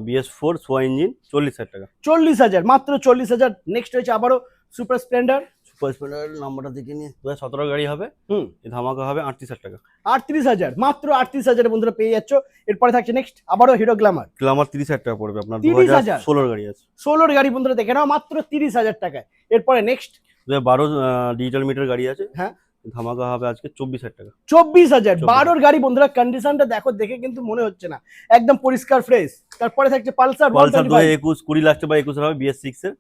BS4 সোয়া ইঞ্জিন, 40,000 টাকা। 40,000, মাত্র 40,000। নেক্সট হচ্ছে আবারও সুপার স্প্লেন্ডার, সুপার স্প্লেন্ডার নাম্বারটা দেখে নিয়ে 2017 গাড়ি হবে, এই ধামাকা হবে 38,000 টাকা। 38,000, মাত্র 38,000-এ বন্ধুরা পেয়ে যাচ্ছ। এরপরে থাকছে নেক্সট আবারও হিরো গ্ল্যামার, গ্ল্যামার 30,000 টাকা পড়বে আপনার, 30,000 2016 গাড়ি আছে। 16-এর গাড়ি বন্ধুরা দেখে নাও, মাত্র 30,000 টাকায়। এরপরে নেক্সট 2012 ডিজিটাল মিটার গাড়ি আছে, হ্যাঁ, ধামাকা হবে আজকে 24,000 টাকা। 24,000, 12-এর গাড়ি বন্ধুরা। কন্ডিশনটা দেখো, দেখে কিন্তু মনে হচ্ছে না, একদম পরিষ্কার ফ্রেশ। তারপরে থাকছে পালসার পালসার 125, 2021 20 লাখ টাকা 21 হবে, BS6 এর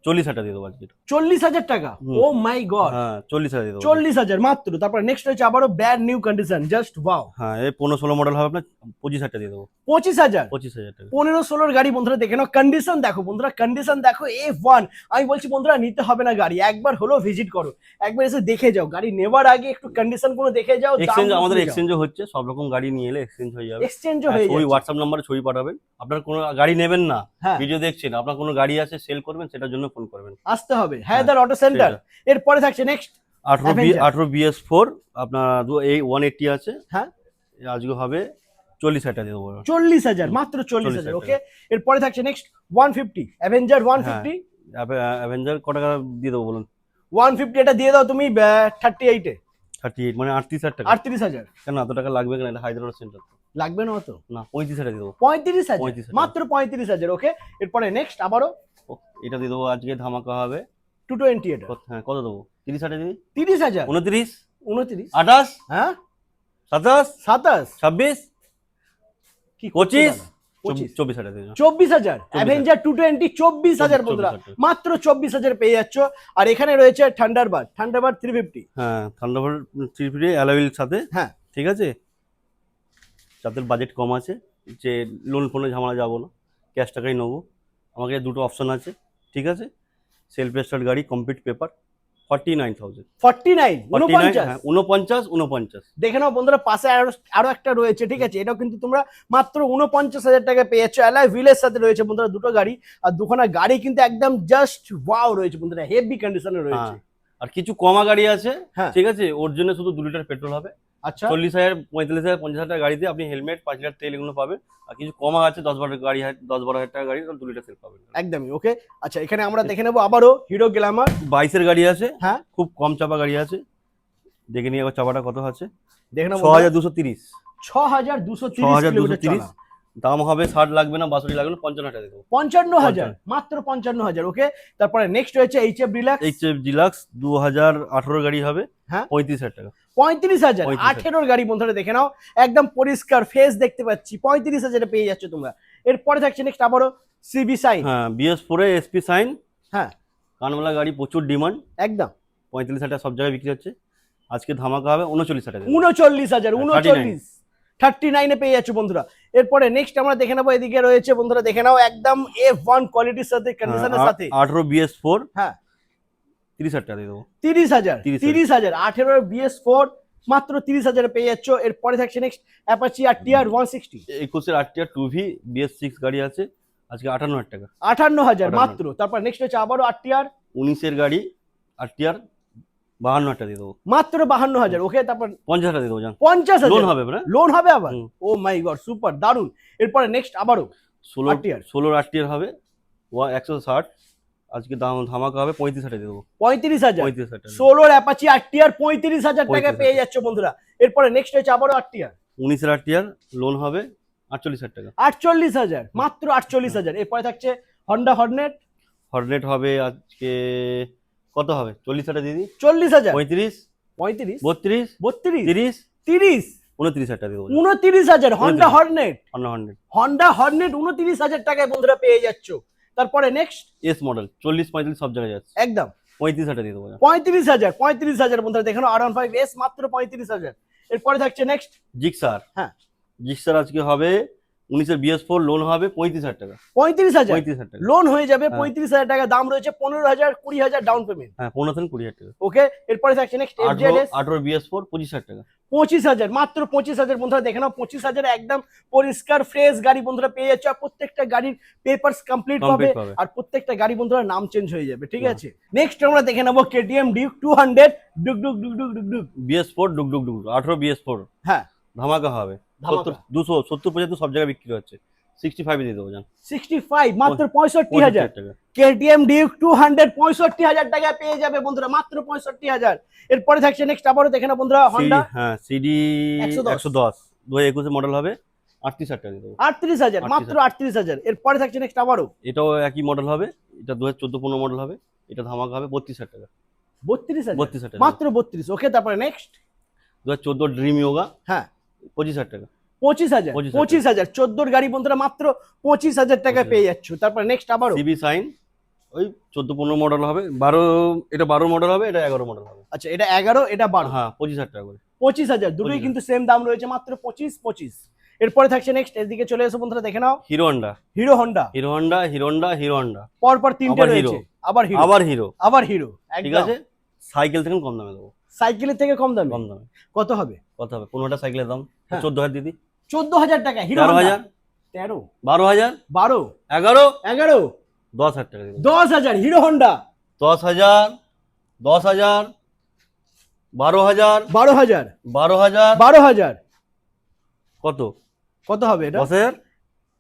40,000 টাকা দিয়ে দেবো আজকে। 40,000 টাকা। হুম। ও মাই গড, হ্যাঁ 40,000 দিয়ে দেবো। 40,000 মাত্র। তারপর নেক্সট হচ্ছে আবারও brand new condition, just wow, হ্যাঁ এই 15-16 মডেল হবে আপনার, 25,000 টাকা দিয়ে দেবো। 25,000। 25,000 টাকা। 15-16-এর গাড়ি বন্ধুরা দেখে নাও, কন্ডিশন দেখো বন্ধুরা, কন্ডিশন দেখো A1। আমি বলছি বন্ধুরা, নিতে হবে না গাড়ি, একবার হলো ভিজিট করো, একবার এসে দেখে যাও। গাড়ি নেওয়ার আগে একটু কন্ডিশন গুলো দেখে যাও। এক্সচেঞ্জ, আমাদের এক্সচেঞ্জও হচ্ছে, সব রকম গাড়ি নিয়ে এলে এক্সচেঞ্জ হয়ে যাবে। এক্সচেঞ্জও হয়ে ওই যাবে। হোয়াটসঅ্যাপ নাম্বারে ছবি পাঠাবেন, আপনার কোনো গাড়ি নেবেন না, হ্যাঁ, ভিডিও দেখছেন, আপনার কোনো গাড়ি আছে সেল করবেন, সেটার জন্য ফোন করবেন। আসতে হবে হায়দার অটো সেন্টার। এরপরে থাকছে নেক্সট 18 BS4 আপনার এই 180 আছে, হ্যাঁ, আজকে হবে 40,000 টাকা দিয়ে দেবো। 40,000, মাত্র 40,000। 40,000 ওকে, এরপরে থাকছে নেক্সট 150 অ্যাভেঞ্জার 150। অ্যাভেঞ্জার কত টাকা দিয়ে দেবো বলুন? 150 এটা দিয়ে দাও তুমি 38-এ। 38 মানে 38,000 টাকা। 38,000 কেন এত টাকা লাগবে কেন? এটা হায়দ্রাবাদ সেন্টার তো। লাগবে না অত? না 35,000 দিয়ে দেবো। 35,000, 35,000 মাত্র 35,000। ওকে, এরপরে নেক্সট আবারও ও, এটা দিয়ে দেবো আজকে, ধামাকা হবে 220। এটা হ্যাঁ কত দেবো? 30,000 দিবি? 30,000, 29, 29, 28, হ্যাঁ, 27, 27, 26, কি 25, 25, 24,000 দিয়ে দেবো। 24,000 অ্যাভেঞ্জার 220, 24,000 বন্ধুরা, 24,000 মাত্র 24,000 পেয়ে যাচ্ছ। আর এখানে রয়েছে থান্ডারবার্ড 350। হ্যাঁ থান্ডারবার্ড 350 অ্যালয়ের সাথে, হ্যাঁ, ঠিক আছে। যাদের বাজেট কম আছে, যে লোন ফোনে ঝামেলা যাবো না, ক্যাশ টাকাই নেবো, আমাকে দুটো অপশন আছে, ঠিক আছে। সেলফ স্টার্ট গাড়ি, কমপ্লিট পেপার, 49,000। 49, 49। হ্যাঁ 49। দেখে নাও বন্ধুরা, পাশে আরো একটা রয়েছে, ঠিক আছে। এটাও কিন্তু তোমরা মাত্র 49,000 টাকা পেয়ে যাচ্ছ। অ্যালয় হুইলের সাথে রয়েছে বন্ধুরা দুটো গাড়ি, আর দুখানা গাড়ি কিন্তু একদম জাস্ট ওয়াও রয়েছে বন্ধুরা, হেভি কন্ডিশনে রয়েছে। আর কিছু কমা গাড়ি আছে, হ্যাঁ, ঠিক আছে, ওর জন্য শুধু 2 লিটার পেট্রোল হবে। আচ্ছা, 40,000, 45,000, 50,000 টাকা গাড়িতে আপনি হেলমেট, 5 লিটার তেল এগুলো পাবেন। আর কিছু কমা আছে 10-12 গাড়ি, 10-12,000 টাকা গাড়ি, 2 লিটার তেল পাবেন। একদমই। ওকে, আচ্ছা, এখানে আমরা দেখে নেবো আবারও হিরো গ্ল্যামার 22-এর গাড়ি আছে, হ্যাঁ, খুব কম চাপা গাড়ি আছে, দেখে নিয়ে আবার চাপাটা কত আছে। দেখে নাও 6,230, 6,230 কিলোমিটার 6,230, চলা। দাম হবে 60 লাগবে না, 62 লাগবে না, 55 টাকা দেবো। 55,000, মাত্র 55,000। ওকে, তারপরে নেক্সট হয়েছে এইচএফ ডিলাক্স। এইচএফ ডিলাক্স 2018 গাড়ি হবে, হ্যাঁ, 35,000 টাকা। 35,000, 18-এর গাড়ি বন্ধুরা দেখে নাও, একদম পরিষ্কার ফেস দেখতে পাচ্ছি, 35,000-এ পেয়ে যাচ্ছে তোমরা। এরপরে থাকছে নেক্সট আবারও সিবি সাইন। হ্যাঁ BS4 এ SP সাইন, হ্যাঁ, কানওয়ালা গাড়ি, প্রচুর ডিমান্ড, একদম 45,000 টাকা সব জায়গায় বিক্রি হচ্ছে, আজকে ধামাকা হবে 39,000 টাকা। 39,000, 39, 39-এ পেয়ে যাচ্ছে বন্ধুরা। এরপরে নেক্সট আমরা দেখে নেবো, এদিকে রয়েছে বন্ধুরা দেখে নাও, একদম F1 কোয়ালিটির সাথে, কন্ডিশনের সাথে। 18 BS4, হ্যাঁ, 30,000 টাকা দিয়ে দেবো। 30,000, 30,000, 18-এর BS4 মাত্র 30,000-এ পেয়ে যাচ্ছ। এরপরে থাকছে next Apache RTR 160। 21-এর RTR 2V BS6 গাড়ি আছে, আজকে 58,000 টাকা। 58,000 মাত্র। তারপর নেক্সট হচ্ছে আবারও RTR 19-এর গাড়ি, RTR 52,000 টাকা দিয়ে দেবো। মাত্র 52,000। ওকে, তারপর 50,000 টাকা দিয়ে দেবো, জান 50,000 লোন হবে না? লোন হবে আবার? ও মাই গড, সুপার, দারুন। এরপরে নেক্সট আবারও 16 RTR হবে 160, আজকে দাম ধামাকা হবে 35,000 টাকা দিয়ে দেবো। 35,000, 35,000 টাকা। 16-র অ্যাপাচি RTR 35,000 টাকা 35,000 পেয়ে যাচ্ছে বন্ধুরা। এরপরে নেক্সট হচ্ছে আবারও RTR 19-এর RTR লোন হবে 48,000 টাকা। 48,000, মাত্র 48,000। এরপরে থাকছে হন্ডা হর্নেট। হর্নেট হবে আজকে কত হবে? 40,000 দিয়ে দিই। 40,000, 35, 35, 32, 32, 30, 30, 29,000 টাকা দিয়ে দেবো। 29,000 হন্ডা হর্নেট। হন্ডা 29,000 টাকায় বন্ধুরা পেয়ে যাচ্ছ। তারপরে নেক্সট এস মডেল 40-45 সব জায়গায় যাচ্ছে, একদম 35,000 টাকা দিয়ে দেবো। 35,000, 35,000 বন্ধুরা দেখেন, R15S মাত্র 35,000। এরপরে থাকছে নেক্সট। জিক্সার। হ্যাঁ। জিক্সার আজকে হবে 19-এর BS4, লোন হবে 35,000 টাকা। 35,000 35,000 টাকা। লোন হয়ে যাবে। হ্যাঁ। 35,000 টাকা দাম রয়েছে, 15,000 20,000 ডাউন পেমেন্ট। হ্যাঁ, 15-20,000 টাকা। ওকে, এরপরে থাকছে নেক্সট FZS। 18 BS4, 25,000 টাকা। 25,000, মাত্র 25,000 বন্ধুরা দেখে নাও। 25,000 একদম পরিষ্কার ফ্রেশ গাড়ি বন্ধুরা পেয়ে যাচ্ছে। আর প্রত্যেকটা গাড়ির পেপারস কমপ্লিট পাবে, পাবে। আর প্রত্যেকটা গাড়ি বন্ধুরা নাম চেঞ্জ হয়ে যাবে, ঠিক হ্যাঁ। আছে। নেক্সট আমরা দেখে নেবো KTM ডিউক 200 ডুক ডুক ডুক ডুক ডুক ডুক। BS4 ডুক ডুক ডুক, 18 BS4 হ্যাঁ, ধামাকা হবে। ধামাকা। 270-75 সব জায়গায় বিক্রি হচ্ছে, 65 এ দিয়ে দেবো জান। 65, মাত্র 65,000 টাকা। KTM ডিউক 200 65,000 টাকা পেয়ে যাবে বন্ধুরা, মাত্র 65,000। এরপরে থাকছে নেক্সট, আবারও দেখে নাও বন্ধুরা হন্ডা। হ্যাঁ, CD 110 2021 মডেল হবে, 38,000 টাকা দিয়ে দেবো। 38,000, মাত্র 38,000। এরপরে থাকছে নেক্সট আবারও এটাও একই মডেল হবে, এটা 2014-15 মডেল হবে, এটা ধামাকা হবে 32,000 টাকা। 32,000, 32,000 টাকা। মাত্র 32। ওকে, তারপরে নেক্সট। 2014 ড্রিম ইয়োগা, হ্যাঁ, 25,000 টাকা। 25,000, 25,000 14 গাড়ি বন্ধুরা মাত্র 25,000 টাকা পেয়ে যাচ্ছ। তারপর নেক্সট আবারও। CB সাইন ওই 14-15 মডেল হবে, 12 মডেল হবে, এটা 11 মডেল হবে। আচ্ছা, এটা 11, এটা 12। হ্যাঁ, 25,000 টাকা করে। 25,000, দুটোই 25,000 কিন্তু সেম দাম রয়েছে, মাত্র 25। এরপরে থাকছে নেক্সট, এদিকে চলে এসো বন্ধুরা দেখে নাও। Hero Honda. Hero Honda Hero Honda, Hero Honda, Hero Honda, পরপর তিনটে আবার রয়েছে। হিরো। আবার হিরো, আবার হিরো, আবার হিরো, ঠিক একদম। আছে। সাইকেল থেকে কম দামে দেবো। সাইকেলের থেকে কম দামে? কম দামে কত হবে? কত হবে? 15টা সাইকেলের দাম হ্যাঁ। 14,000 দিদি। 14,000 টাকা হিরো 13,000, 13, 12,000, 12, 11, 11, 10,000 টাকা দিদি। 10,000 হিরো হন্ডা। 10,000, 10,000, 12,000, 12,000, 12,000, 12,000, কত? কত হবে এটা? 10,000,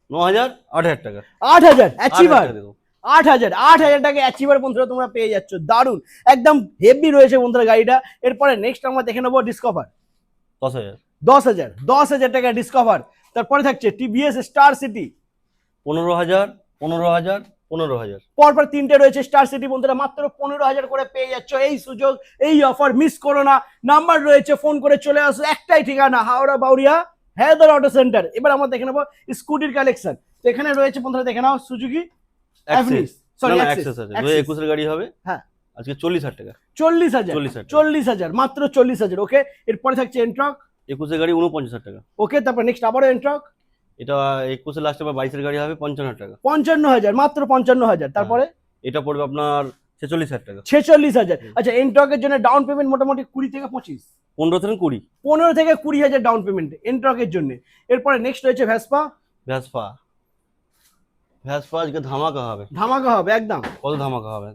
9,000, 8,000 টাকা। 8,000 8,000 অ্যাচিভার। টাকা দেবো। 8,000 টাকা অ্যাচিভার বন্ধুরা তোমরা পেয়ে যাচ্ছ, দারুন একদম হেভি রয়েছে বন্ধুরা গাড়িটা। এরপরে নেক্সট আমরা দেখে নেবো ডিসকভার। 10,000, 10,000 টাকা ডিসকভার। তারপরে থাকছে TVS স্টার সিটি। 15,000, 15,000, 15,000। পরপর তিনটে রয়েছে স্টার সিটি বন্ধুরা, মাত্র 15,000 করে পেয়ে যাচ্ছ। এই সুযোগ, এই অফার মিস করো না। নাম্বার রয়েছে, ফোন করে চলে আসো। একটাই ঠিকানা, হাওড়া বাউরিয়া হায়দার অটো সেন্টার। এবার আমরা দেখে নেবো স্কুটির কালেকশন। তো এখানে রয়েছে বন্ধুরা দেখে নাও সুজুকি অ্যাভনিস, সরি অ্যাক্সেস আছে, 2021 গাড়ি হবে। হ্যাঁ, আজকে 40,000 টাকা। 40,000, 40,000, 40,000, মাত্র 40,000। ওকে, এরপরে থাকছে এন্ট্রক। 21 গাড়ি 49,000 টাকা। ওকে, তারপর নেক্সট আবারও এন্ট্রক। এটা 21 লাস্টে বা 22 গাড়ি হবে 55,000 টাকা। 55,000, মাত্র 55,000। তারপরে এটা পড়বে আপনার 46,000 টাকা। 46,000। আচ্ছা, এন্ট্রকের জন্য ডাউন পেমেন্ট মোটামুটি 20 থেকে 25, 15 থেকে 20। 15 থেকে 20,000 ডাউন পেমেন্ট এন্ট্রকের জন্য। এরপরে নেক্সট রয়েছে ভেসপা। ভ্যাসপা, ভ্যাসপা আজকে ধামাকা হবে। ধামাকা হবে একদম। কত ধামাকা হবে?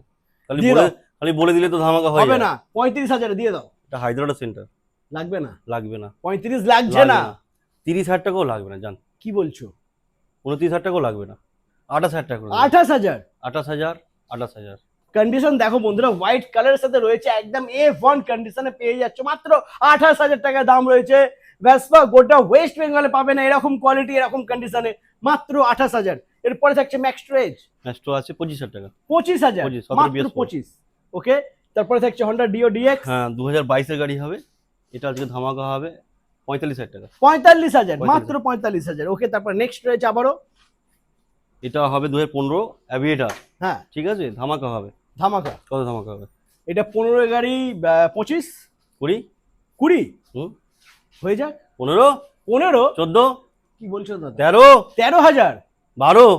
দিয়ে দাও। খালি বলে দিলে তো ধামাকা হয়ে হবে যাবে। না, 35,000 দিয়ে দাও। এটা হায়দ্রাবাদ সেন্টার। লাগবে না? লাগবে না, 35 লাগছে না? 30,000 টাকাও লাগবে না জান। কি বলছো? 29,000 টাকাও লাগবে না, 28,000 টাকা করে দেবো। 28,000। 28,000, 28,000। কন্ডিশন দেখো বন্ধুরা, হোয়াইট কালারের সাথে রয়েছে, একদম A1 কন্ডিশনে পেয়ে যাচ্ছ। মাত্র 28,000 টাকা দাম রয়েছে। ভেসপা গোটা ওয়েস্ট বেঙ্গলে পাবে না এরকম কোয়ালিটি, এরকম কন্ডিশনে, মাত্র 28,000। এরপরে থাকছে ম্যাক্সট্রেজ। ম্যাস্ট্রো আছে 25,000 টাকা। 25,000, 25, মাত্র 17 25। ওকে, তারপরে থাকছে হন্ডা ডিও ডিএক্স। হ্যাঁ, 2022 গাড়ি হবে। এটা আজকে ধামাকা হবে 45,000 টাকা। 45,000, মাত্র 45,000। ওকে, তারপর নেক্সট রয়েছে আবারও। এটা হবে 2015 অ্যাভিয়েটার। হ্যাঁ, ঠিক আছে, ধামাকা হবে। ধামাকা। কত ধামাকা হবে? এটা 15 গাড়ি 25, 20, 20 হুম, হয়ে যাক। 15, 15, 14, কি বলছো দাদা? 13, 13,000, 12,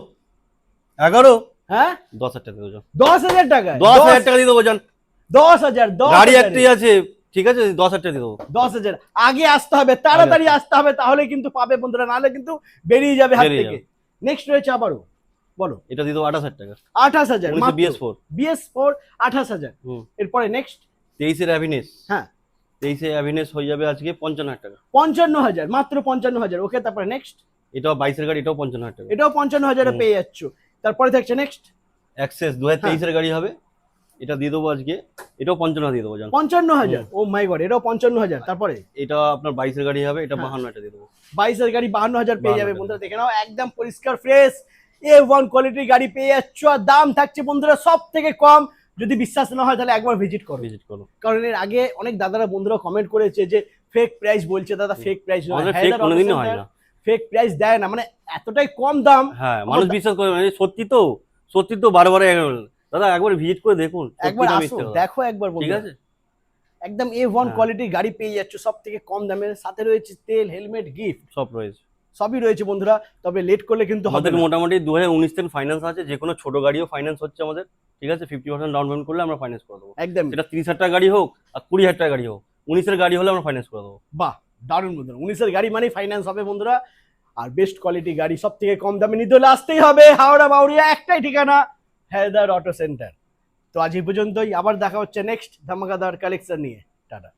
11, হ্যাঁ 10,000 টাকা দেবো। 10,000 টাকা। 10,000 টাকা দিয়ে দেবো জান। 10,000, গাড়ি একটাই আছে, ঠিক আছে, 10,000 টাকা দিয়ে দেবো। 10,000 আগে আসতে হবে, তাড়াতাড়ি আসতে হবে, তাহলে কিন্তু পাবে বন্ধুরা, নাহলে কিন্তু বেরিয়ে যাবে হাত বেরিয়ে থেকে। নেক্সট রয়েছে আবারও, বলো। এটা দিয়ে দেবো 28,000 টাকা। 28,000, 19 BS4। BS4 28,000। হুম। এরপরে নেক্সট। 23 অ্যাভিনেস। হ্যাঁ, 23 অ্যাভিনেস হয়ে যাবে আজকে 55,000 টাকা। 55,000, মাত্র 55,000। ওকে, তারপরে নেক্সট। এটাও 22 গাড়ি, এটাও 55,000 টাকা। এটাও 55,000 পেয়ে যাচ্ছ। তারপরে থাকছে নেক্সট অ্যাক্সেস 2023 গাড়ি হবে, এটা দিয়ে দেবো আজকে। এটাও 55 দিয়ে দেবো জান। 55,000। ও মাই গড, এটাও 55,000। তারপরে এটা আপনার 22 গাড়ি হবে, এটা হ্যাঁ। 52 দিয়ে দেবো। 22 গাড়ি 52,000 পেয়ে যাবে 52,000 বন্ধুরা, দেখে নাও একদম পরিষ্কার ফ্রেশ A1 কোয়ালিটির গাড়ি পেয়ে যাচ্ছ। আর দাম থাকছে বন্ধুরা সব থেকে কম। যদি বিশ্বাস না হয় তাহলে একবার ভিজিট করো। ভিজিট করো। কারণ এর আগে অনেক দাদারা বন্ধুরা কমেন্ট করেছে যে ফেক প্রাইস বলছে, দাদা ফেক প্রাইস আমাদের ফেক কোনোদিনই হয় না। ফেক প্রাইস দেয় না, মানে এতটাই কম দাম। হ্যাঁ, মানুষ বিশ্বাস করে না, সত্যি তো, সত্যি তো বারবার দাদা একবার ভিজিট করে দেখুন, একবার সত্যি না আসো, মিথ্যে কথা। দেখো একবার ঠিক বন্ধুরা। আছে, একদম A1 হ্যাঁ। কোয়ালিটির গাড়ি পেয়ে যাচ্ছ সব থেকে কম দামে, সাথে রয়েছে তেল, হেলমেট, গিফট সব রয়েছে। সবই রয়েছে বন্ধুরা। তবে লেট করলে কিন্তু হবে আমাদের না। মোটামুটি 2019 থেকে ফাইন্যান্স আছে, যে কোনো ছোট গাড়িও ফাইন্যান্স হচ্ছে আমাদের, ঠিক আছে? 50% ডাউন পেমেন্ট করলে আমরা ফাইন্যান্স করে দেবো। একদম সেটা 30,000 টাকা গাড়ি হোক আর 20,000 টাকা গাড়ি হোক, 19-এর গাড়ি হলে আমরা ফাইন্যান্স করে দেবো। বাহ, দারুণ বন্ধুরা। 19-এর গাড়ি মানেই ফাইন্যান্স হবে বন্ধুরা। আর বেস্ট কোয়ালিটি গাড়ি সব থেকে কম দামে নিতে হলে আসতেই হবে হাওড়া বাউরিয়া, একটাই ঠিকানা, হায়দার অটো সেন্টার। তো আজ এই পর্যন্তই, আবার দেখা হচ্ছে নেক্সট ধামাকাদার কালেকশন নিয়ে। টাটা।